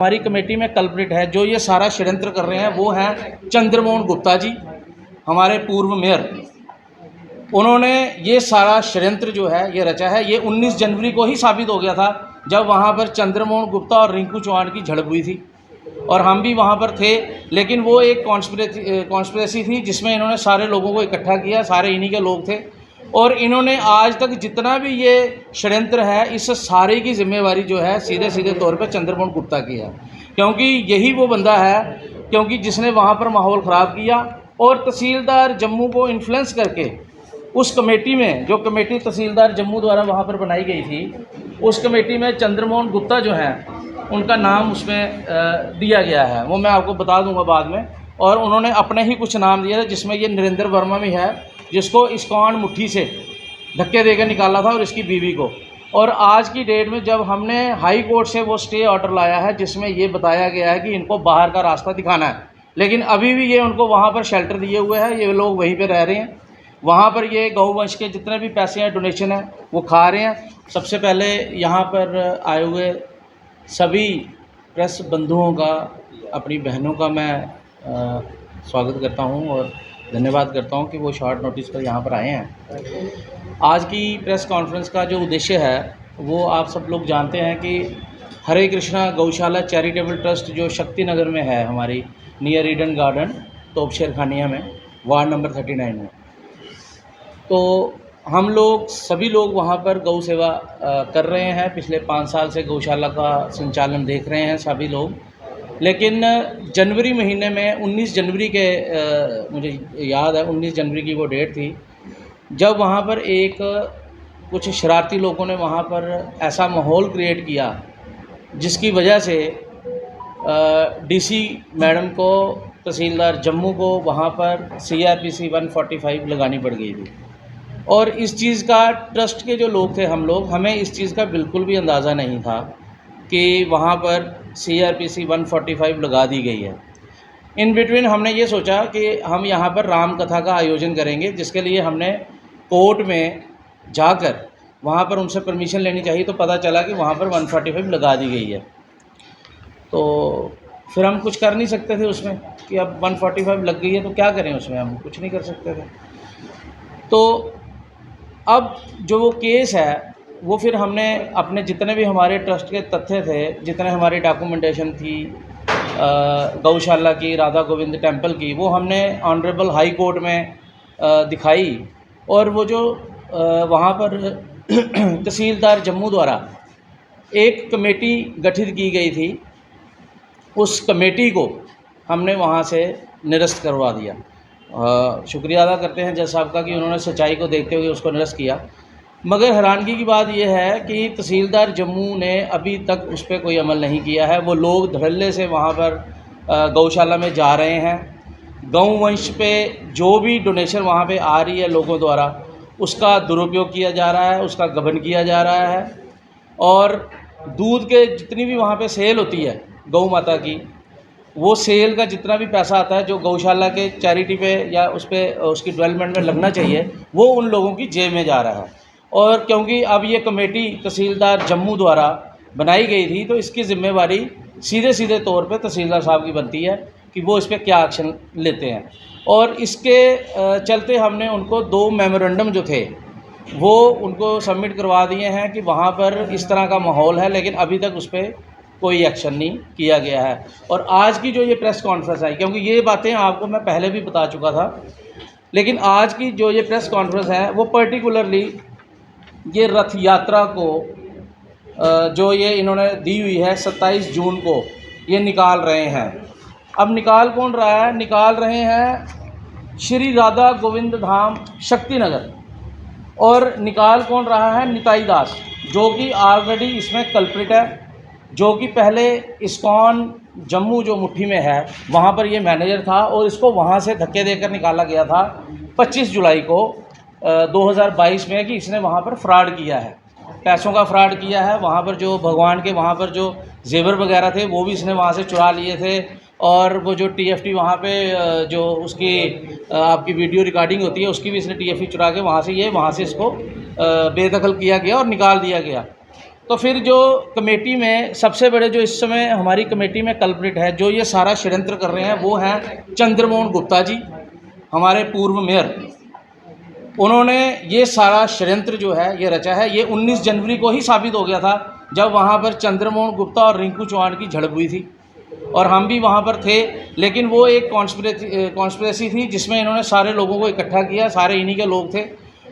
हमारी कमेटी में कल्प्रिट है, जो ये सारा षड्यंत्र कर रहे हैं वो हैं चंद्रमोहन गुप्ता जी, हमारे पूर्व मेयर। उन्होंने ये सारा षड्यंत्र जो है ये रचा है। ये 19 जनवरी को ही साबित हो गया था, जब वहाँ पर चंद्रमोहन गुप्ता और रिंकू चौहान की झड़प हुई थी और हम भी वहाँ पर थे। लेकिन वो एक कॉन्स्पिरेसी थी जिसमें इन्होंने सारे लोगों को इकट्ठा किया, सारे इन्हीं के लोग थे। और इन्होंने आज तक जितना भी ये षड्यंत्र है, इस सारे की जिम्मेवारी जो है सीधे सीधे तौर पे चंद्रमोहन गुप्ता की है, क्योंकि यही वो बंदा है क्योंकि जिसने वहाँ पर माहौल ख़राब किया और तहसीलदार जम्मू को इन्फ्लुएंस करके उस कमेटी में, जो कमेटी तहसीलदार जम्मू द्वारा वहाँ पर बनाई गई थी, उस कमेटी में चंद्रमोहन गुप्ता जो हैं उनका नाम उसमें दिया गया है। वो मैं आपको बता दूंगा बाद में। और उन्होंने अपने ही कुछ नाम दिया था, जिसमें ये नरेंद्र वर्मा भी है, जिसको इस्कॉन मुट्ठी से धक्के देकर निकाला था, और इसकी बीवी को। और आज की डेट में जब हमने हाई कोर्ट से वो स्टे ऑर्डर लाया है जिसमें ये बताया गया है कि इनको बाहर का रास्ता दिखाना है, लेकिन अभी भी ये उनको वहाँ पर शेल्टर दिए हुए हैं, ये लोग वहीं पर रह रहे हैं। वहाँ पर ये गौवंश के जितने भी पैसे हैं, डोनेशन है, वो खा रहे हैं। सबसे पहले यहाँ पर आए हुए सभी प्रेस बंधुओं का, अपनी बहनों का मैं स्वागत करता हूँ और धन्यवाद करता हूँ कि वो शॉर्ट नोटिस पर यहाँ पर आए हैं। आज की प्रेस कॉन्फ्रेंस का जो उद्देश्य है वो आप सब लोग जानते हैं कि हरे कृष्णा गौशाला चैरिटेबल ट्रस्ट जो शक्ति नगर में है, हमारी नियर ईडन गार्डन, तोपशेर खानिया में, वार्ड नंबर 39 में। तो हम लोग सभी लोग वहाँ पर गौ सेवा कर रहे हैं। पिछले 5 साल से गौशाला का संचालन देख रहे हैं सभी लोग। लेकिन जनवरी महीने में 19 जनवरी के मुझे याद है 19 जनवरी की वो डेट थी, जब वहाँ पर कुछ शरारती लोगों ने वहाँ पर ऐसा माहौल क्रिएट किया जिसकी वजह से डीसी मैडम को, तहसीलदार जम्मू को वहाँ पर CRPC 145 लगानी पड़ गई थी। और इस चीज़ का ट्रस्ट के जो लोग थे, हम लोग, हमें इस चीज़ का बिल्कुल भी अंदाज़ा नहीं था कि वहाँ पर CRPC 145 लगा दी गई है। इन बिटवीन हमने ये सोचा कि हम यहाँ पर राम कथा का आयोजन करेंगे, जिसके लिए हमने कोर्ट में जाकर वहाँ पर उनसे परमिशन लेनी चाहिए। तो पता चला कि वहाँ पर 145 लगा दी गई है। तो फिर हम कुछ कर नहीं सकते थे उसमें कि अब 145 लग गई है तो क्या करें, उसमें हम कुछ नहीं कर सकते थे। तो अब जो वो केस है वो फिर हमने अपने जितने भी हमारे ट्रस्ट के तथ्य थे, जितने हमारी डॉक्यूमेंटेशन थी गौशाला की, राधा गोविंद टेंपल की, वो हमने ऑनरेबल हाई कोर्ट में दिखाई। और वो जो वहाँ पर तहसीलदार जम्मू द्वारा एक कमेटी गठित की गई थी, उस कमेटी को हमने वहाँ से निरस्त करवा दिया। शुक्रिया अदा करते हैं जज साहब का कि उन्होंने सच्चाई को देखते हुए उसको निरस्त किया। मगर हैरानगी की बात यह है कि तहसीलदार जम्मू ने अभी तक उस पर कोई अमल नहीं किया है। वो लोग धड़ल्ले से वहाँ पर गौशाला में जा रहे हैं। गौवंश पे जो भी डोनेशन वहाँ पे आ रही है लोगों द्वारा, उसका दुरुपयोग किया जा रहा है, उसका गबन किया जा रहा है। और दूध के जितनी भी वहाँ पे सेल होती है गौ माता की, वो सेल का जितना भी पैसा आता है जो गौशाला के चैरिटी पे या उस पर उसकी डेवलपमेंट में लगना चाहिए, वो उन लोगों की जेब में जा रहा है। और क्योंकि अब ये कमेटी तहसीलदार जम्मू द्वारा बनाई गई थी, तो इसकी ज़िम्मेवारी सीधे सीधे तौर पे तहसीलदार साहब की बनती है कि वो इस पर क्या एक्शन लेते हैं। और इसके चलते हमने उनको 2 मेमोरेंडम जो थे वो उनको सबमिट करवा दिए हैं कि वहाँ पर इस तरह का माहौल है, लेकिन अभी तक उस पर कोई एक्शन नहीं किया गया है। और आज की जो ये प्रेस कॉन्फ्रेंस आई, क्योंकि ये बातें आपको मैं पहले भी बता चुका था, लेकिन आज की जो ये प्रेस कॉन्फ्रेंस है वो पर्टिकुलरली ये रथ यात्रा को जो ये इन्होंने दी हुई है 27 जून को ये निकाल रहे हैं। अब निकाल कौन रहा है? निकाल रहे हैं श्री राधा गोविंद धाम शक्ति नगर। और निकाल कौन रहा है? निताई दास, जो कि ऑलरेडी इसमें कल्प्रिट है, जो कि पहले इस्कॉन जम्मू जो मुट्ठी में है वहाँ पर ये मैनेजर था और इसको वहाँ से धक्के देकर निकाला गया था 25 जुलाई को 2022 में कि इसने वहाँ पर फ्रॉड किया है, पैसों का फ्रॉड किया है। वहाँ पर जो भगवान के वहाँ पर जो जेवर वगैरह थे वो भी इसने वहाँ से चुरा लिए थे। और वो जो TFT वहाँ पे जो उसकी आपकी वीडियो रिकॉर्डिंग होती है उसकी भी इसने TFT चुरा के वहाँ से इसको बेदखल किया गया और निकाल दिया गया। तो फिर जो कमेटी में सबसे बड़े जो इस समय हमारी कमेटी में कल्प्रिट है, जो ये सारा षड्यंत्र कर रहे हैं, वो हैं चंद्रमोहन गुप्ता जी, हमारे पूर्व मेयर। उन्होंने ये सारा षड्यंत्र जो है ये रचा है। ये 19 जनवरी को ही साबित हो गया था, जब वहाँ पर चंद्रमोहन गुप्ता और रिंकू चौहान की झड़प हुई थी और हम भी वहाँ पर थे। लेकिन वो एक कॉन्स्पिरेसी थी जिसमें इन्होंने सारे लोगों को इकट्ठा किया, सारे इन्हीं के लोग थे।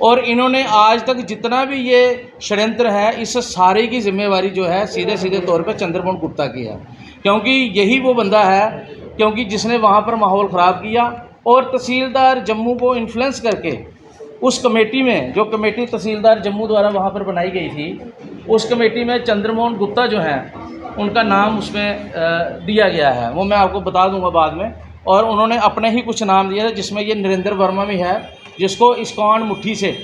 और इन्होंने आज तक जितना भी ये षड्यंत्र है, इस सारे की जिम्मेवारी जो है सीधे सीधे तौर पर चंद्रमोहन गुप्ता की है, क्योंकि यही वो बंदा है क्योंकि जिसने वहाँ पर माहौल ख़राब किया और तहसीलदार जम्मू को इन्फ्लुएंस करके उस कमेटी में, जो कमेटी तहसीलदार जम्मू द्वारा वहाँ पर बनाई गई थी, उस कमेटी में चंद्रमोहन गुप्ता जो हैं उनका नाम उसमें दिया गया है। वो मैं आपको बता दूंगा बाद में। और उन्होंने अपने ही कुछ नाम दिया था, जिसमें ये नरेंद्र वर्मा भी है, जिसको इस्कॉन मुट्ठी से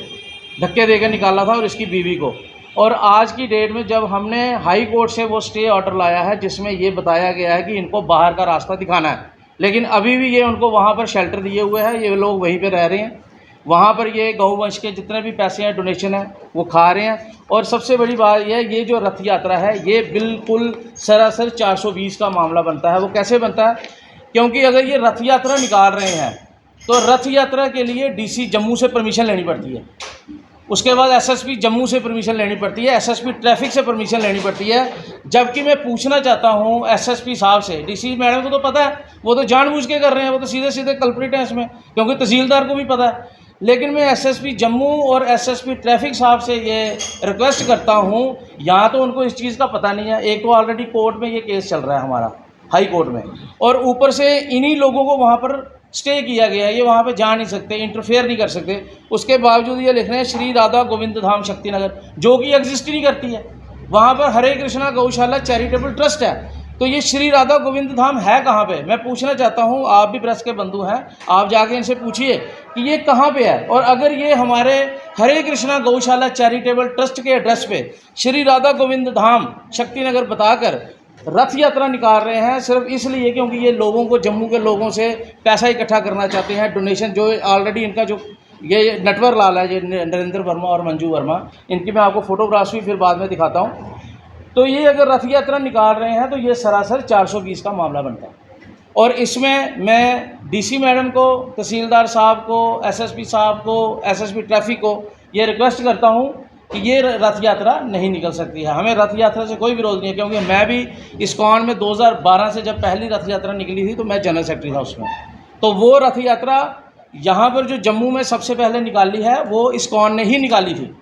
धक्के देकर निकाला था, और इसकी बीवी को। और आज की डेट में जब हमने हाई कोर्ट से वो स्टे ऑर्डर लाया है जिसमें ये बताया गया है कि इनको बाहर का रास्ता दिखाना है, लेकिन अभी भी ये उनको वहाँ पर शेल्टर दिए हुए हैं, ये लोग वहीं पर रह रहे हैं। वहाँ पर ये गौवंश के जितने भी पैसे हैं, डोनेशन है, वो खा रहे हैं। और सबसे बड़ी बात यह है, ये जो रथ यात्रा है ये बिल्कुल सरासर 420 का मामला बनता है। वो कैसे बनता है? क्योंकि अगर ये रथ यात्रा निकाल रहे हैं तो रथ यात्रा के लिए डीसी जम्मू से परमिशन लेनी पड़ती है, उसके बाद एसएसपी जम्मू से परमिशन लेनी पड़ती है, एसएसपी ट्रैफिक से परमिशन लेनी पड़ती है। जबकि मैं पूछना चाहता हूँ एसएसपी साहब से, डीसी मैडम को तो पता है, वो तो जानबूझ के कर रहे हैं, वो तो सीधे सीधे कल्प्रिट हैं इसमें, क्योंकि तहसीलदार को भी पता है। लेकिन मैं एसएसपी जम्मू और एसएसपी ट्रैफिक साहब से ये रिक्वेस्ट करता हूँ, यहाँ तो उनको इस चीज़ का पता नहीं है। एक तो ऑलरेडी कोर्ट में ये केस चल रहा है हमारा, हाई कोर्ट में, और ऊपर से इन्हीं लोगों को वहाँ पर स्टे किया गया है, ये वहाँ पे जा नहीं सकते, इंटरफेयर नहीं कर सकते। उसके बावजूद ये लिख रहे हैं श्री राधा गोविंद धाम शक्तिनगर, जो कि एग्जिस्ट ही नहीं करती है। वहाँ पर हरे कृष्णा गौशाला चैरिटेबल ट्रस्ट है, तो ये श्री राधा गोविंद धाम है कहाँ पे? मैं पूछना चाहता हूँ, आप भी प्रेस के बंधु हैं, आप जाके इनसे पूछिए कि ये कहाँ पे है। और अगर ये हमारे हरे कृष्णा गौशाला चैरिटेबल ट्रस्ट के एड्रेस पे श्री राधा गोविंद धाम शक्तिनगर बताकर रथ यात्रा निकाल रहे हैं सिर्फ इसलिए क्योंकि ये लोगों को, जम्मू के लोगों से पैसा इकट्ठा करना चाहते हैं, डोनेशन, जो ऑलरेडी इनका जो ये नटवर लाल है, ये नरेंद्र वर्मा और मंजू वर्मा, इनकी मैं आपको फोटोग्राफ्स भी फिर बाद में दिखाता हूँ। तो ये अगर रथ यात्रा निकाल रहे हैं तो ये सरासर 420 का मामला बनता है। और इसमें मैं डीसी मैडम को, तहसीलदार साहब को, एसएसपी साहब को, एसएसपी ट्रैफिक को ये रिक्वेस्ट करता हूँ कि ये रथ यात्रा नहीं निकल सकती है। हमें रथ यात्रा से कोई विरोध नहीं है, क्योंकि मैं भी इस्कॉन में 2012 से जब पहली रथ यात्रा निकली थी तो मैं जनरल सेक्रेटरी था उसमें। तो वो रथ यात्रा यहाँ पर जो जम्मू में सबसे पहले निकाली है वो इस्कॉन ने ही निकाली थी।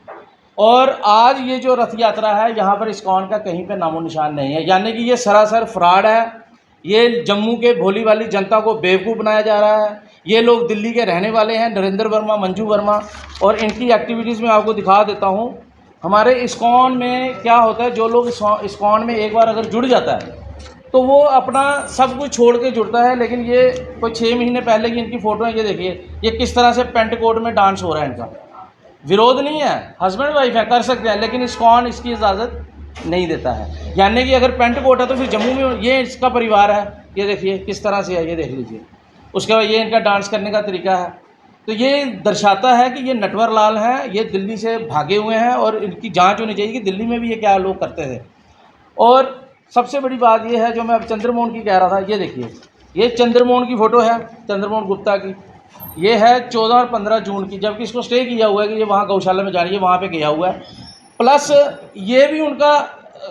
और आज ये जो रथ यात्रा है यहाँ पर इस्कॉन का कहीं पे नामो निशान नहीं है, यानी कि ये सरासर फ्रॉड है। ये जम्मू के भोली वाली जनता को बेवकूफ़ बनाया जा रहा है। ये लोग दिल्ली के रहने वाले हैं, नरेंद्र वर्मा, मंजू वर्मा, और इनकी एक्टिविटीज़ में आपको दिखा देता हूँ। हमारे इस्कॉन में क्या होता है, जो लोग इस्कॉन में एक बार अगर जुड़ जाता है तो वो अपना सब कुछ छोड़ के जुड़ता है। लेकिन ये कोई 6 महीने पहले की इनकी फ़ोटो है, ये देखिए, ये किस तरह से पेंट कोट में डांस हो रहा है। इनका विरोध नहीं है, हस्बैंड वाइफ है, कर सकते हैं, लेकिन इस्कॉन इसकी इजाज़त नहीं देता है। यानी कि अगर पेंट कोट है तो फिर जम्मू में ये इसका परिवार है, ये देखिए किस तरह से है, ये देख लीजिए। उसके बाद ये इनका डांस करने का तरीका है। तो ये दर्शाता है कि ये नटवर लाल हैं, ये दिल्ली से भागे हुए हैं और इनकी जांच होनी चाहिए कि दिल्ली में भी ये क्या लोग करते थे। और सबसे बड़ी बात ये है जो मैं अब चंद्रमोहन की कह रहा था, ये देखिए, ये चंद्रमोहन की फ़ोटो है, चंद्रमोहन गुप्ता की। ये है 14 और 15 जून की, जबकि इसको स्टे किया हुआ है कि ये वहाँ गौशाला में जा रही है, वहाँ पे गया हुआ है। प्लस ये भी उनका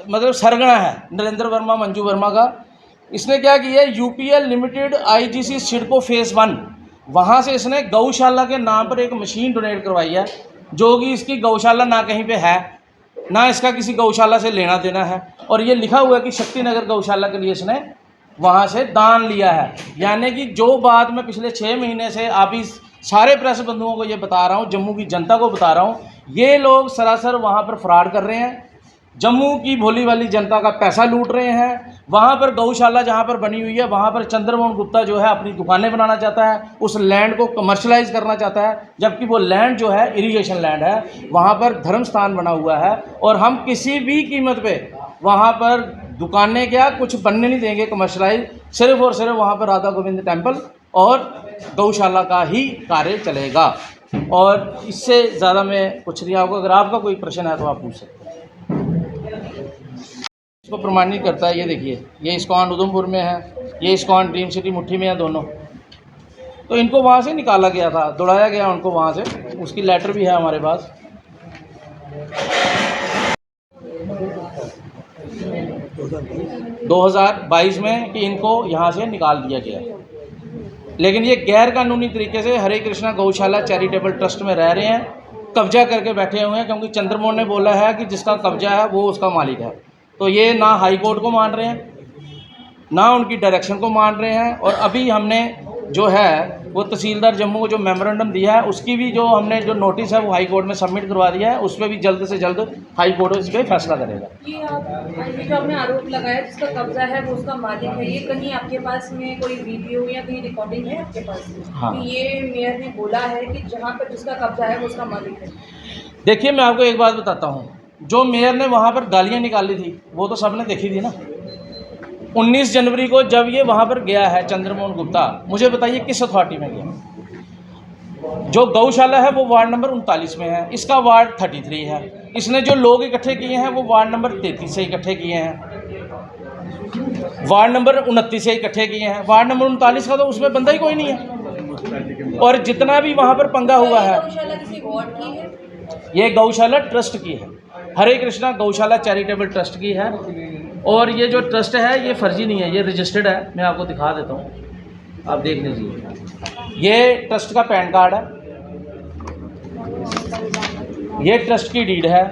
मतलब सरगना है नरेंद्र वर्मा, मंजू वर्मा का। इसने क्या किया, UPL limited IGC CIDCO phase 1, वहाँ से इसने गौशाला के नाम पर एक मशीन डोनेट करवाई है, जो कि इसकी गौशाला ना कहीं पे है, ना इसका किसी गौशाला से लेना देना है। और ये लिखा हुआ है कि शक्तिनगर गौशाला के लिए इसने वहाँ से दान लिया है। यानी कि जो बात मैं पिछले 6 महीने से आप इस सारे प्रेस बंधुओं को ये बता रहा हूँ, जम्मू की जनता को बता रहा हूँ, ये लोग सरासर वहाँ पर फ्रॉड कर रहे हैं, जम्मू की भोली वाली जनता का पैसा लूट रहे हैं। वहाँ पर गौशाला जहाँ पर बनी हुई है, वहाँ पर चंद्रमोहन गुप्ता जो है अपनी दुकानें बनाना चाहता है, उस लैंड को कमर्शलाइज करना चाहता है, जबकि वो लैंड जो है इरिगेशन लैंड है, वहाँ पर धर्म स्थान बना हुआ है। और हम किसी भी कीमत पे वहाँ पर दुकानें क्या कुछ बनने नहीं देंगे कमर्शलाइज, सिर्फ और सिर्फ वहाँ पर राधा गोविंद टेम्पल और गौशाला का ही कार्य चलेगा। और इससे ज़्यादा मैं कुछ नहीं, आपको अगर आपका कोई प्रश्न है तो आप पूछ सकते हैं। इसको प्रमाणित करता है। ये देखिए, ये इस्कॉन उधमपुर में है, ये इस्कॉन ड्रीम सिटी मुट्ठी में है दोनों। तो इनको वहाँ से निकाला गया था, दौड़ाया गया उनको वहाँ से, उसकी लेटर भी है हमारे पास। दो 2022 में कि इनको यहाँ से निकाल दिया गया, लेकिन ये गैर कानूनी तरीके से हरे कृष्णा गौशाला चैरिटेबल ट्रस्ट में रह रहे हैं, कब्जा करके बैठे हुए हैं, क्योंकि चंद्रमोहन ने बोला है कि जिसका कब्जा है वो उसका मालिक है। तो ये ना हाई कोर्ट को मान रहे हैं, ना उनकी डायरेक्शन को मान रहे हैं। और अभी हमने जो है वो तहसीलदार जम्मू को जो मेमोरेंडम दिया है, उसकी भी जो हमने जो नोटिस है वो हाई कोर्ट में सबमिट करवा दिया है। उस पर भी जल्द से जल्द हाई कोर्ट इस पर फैसला करेगा। ये जो आपने आरोप लगाया जिसका कब्जा है वो उसका मालिक है, ये कहीं आपके पास में कोई वीडियो या कहीं रिकॉर्डिंग है आपके पास में? हाँ। कि ये मेयर ने बोला है कि जहाँ पर जिसका कब्जा है वो उसका मालिक है। देखिए, मैं आपको एक बात बताता हूँ, जो मेयर ने वहाँ पर गालियाँ निकाली थी वो तो सबने देखी थी ना। 19 जनवरी को जब ये वहाँ पर गया है चंद्रमोहन गुप्ता, मुझे बताइए किस अथॉरिटी में गया? जो गौशाला है वो वार्ड नंबर 39 में है, इसका वार्ड 33 है। इसने जो लोग इकट्ठे किए हैं वो वार्ड नंबर 33 से इकट्ठे किए हैं, वार्ड नंबर 29 से इकट्ठे किए हैं। वार्ड नंबर 39 का तो उसमें बंदा ही कोई नहीं है। और जितना भी वहाँ पर पंगा हुआ है, गौशाला किसी वार्ड की है? ये गौशाला ट्रस्ट की है, हरे कृष्णा गौशाला चैरिटेबल ट्रस्ट की है। और ये जो ट्रस्ट है ये फर्जी नहीं है, ये रजिस्टर्ड है। मैं आपको दिखा देता हूँ, आप देख लीजिए। ये ट्रस्ट का पैन कार्ड है, ये ट्रस्ट की डीड है,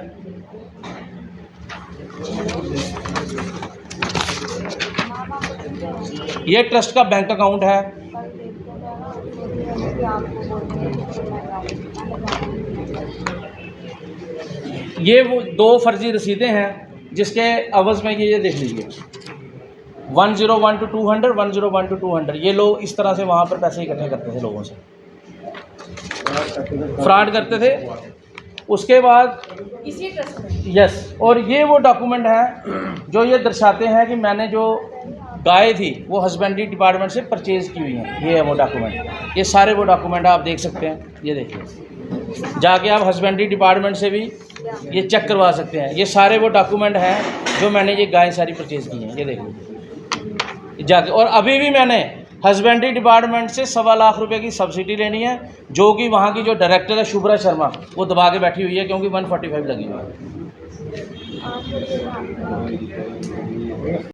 ये ट्रस्ट का बैंक अकाउंट है, ये वो 2 फर्जी रसीदें हैं जिसके अवज़ में ये देख लीजिए 101 to 200, 101 to 200। ये लोग इस तरह से वहाँ पर पैसे इकट्ठे करते थे, लोगों से फ्रॉड करते थे। उसके बाद इसी ट्रस्ट में? यस, और ये वो डॉक्यूमेंट हैं जो ये दर्शाते हैं कि मैंने जो गाय थी वो हस्बेंड्री डिपार्टमेंट से परचेज़ की हुई हैं। ये है वो डॉक्यूमेंट, ये सारे वो डॉक्यूमेंट आप देख सकते हैं। ये देखिए, जाके आप हस्बेंड्री डिपार्टमेंट से भी ये चेक करवा सकते हैं। ये सारे वो डॉक्यूमेंट हैं जो मैंने ये गाय सारी परचेज़ की हैं, ये देख लीजिए जाके। और अभी भी मैंने हस्बेंड्री डिपार्टमेंट से 1.25 लाख रुपए की सब्सिडी लेनी है, जो कि वहाँ की जो डायरेक्टर है शुभ्रा शर्मा, वो दबा के बैठी हुई है, क्योंकि 145 लगी हुई है।